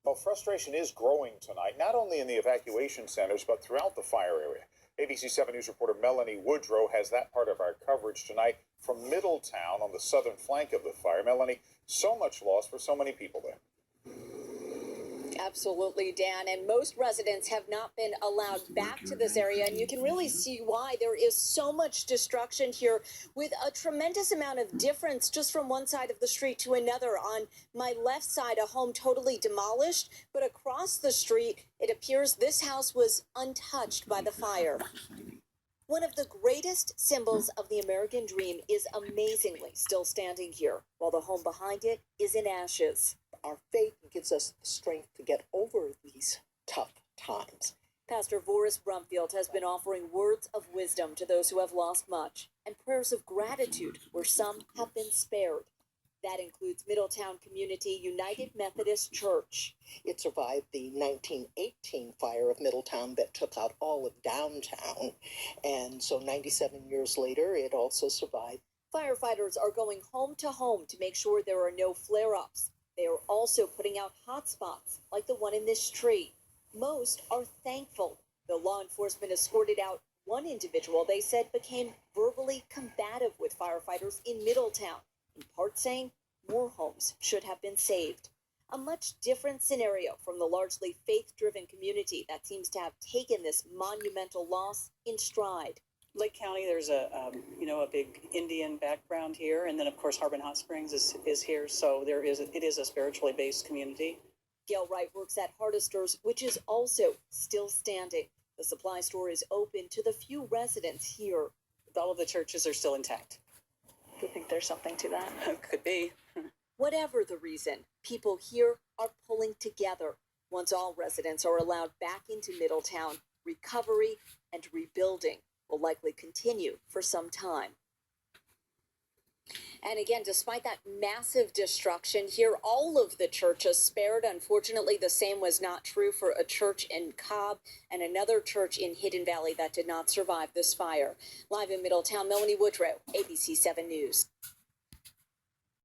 Well, frustration is growing tonight, not only in the evacuation centers, but throughout the fire area. ABC 7 News reporter Melanie Woodrow has that part of our coverage tonight from Middletown on the southern flank of the fire. Melanie, so much loss for so many people there. Absolutely, Dan. And most residents have not been allowed back to this area. And you can really see why. There is so much destruction here with a tremendous amount of difference just from one side of the street to another. On my left side, a home totally demolished. But across the street, it appears this house was untouched by the fire. One of the greatest symbols of the American dream is amazingly still standing here, while the home behind it is in ashes. Our faith gives us the strength to get over these tough times. Pastor Boris Brumfield has been offering words of wisdom to those who have lost much and prayers of gratitude where some have been spared. That includes Middletown Community United Methodist Church. It survived the 1918 fire of Middletown that took out all of downtown. And so 97 years later, it also survived. Firefighters are going home to home to make sure there are no flare-ups. They are also putting out hot spots like the one in this street. Most are thankful. The law enforcement escorted out one individual they said became verbally combative with firefighters in Middletown, in part saying more homes should have been saved. A much different scenario from the largely faith-driven community that seems to have taken this monumental loss in stride. Lake County, there's a big Indian background here, and then of course Harbin Hot Springs is here, so it is a spiritually based community. Gail Wright works at Hardester's, which is also still standing. The supply store is open to the few residents here. All of the churches are still intact. Do you think there's something to that? Could be. Whatever the reason, people here are pulling together. Once all residents are allowed back into Middletown, recovery and rebuilding will likely continue for some time. And again, despite that massive destruction here, all of the churches spared. Unfortunately, the same was not true for a church in Cobb and another church in Hidden Valley that did not survive this fire. Live in Middletown, Melanie Woodrow, ABC 7 News.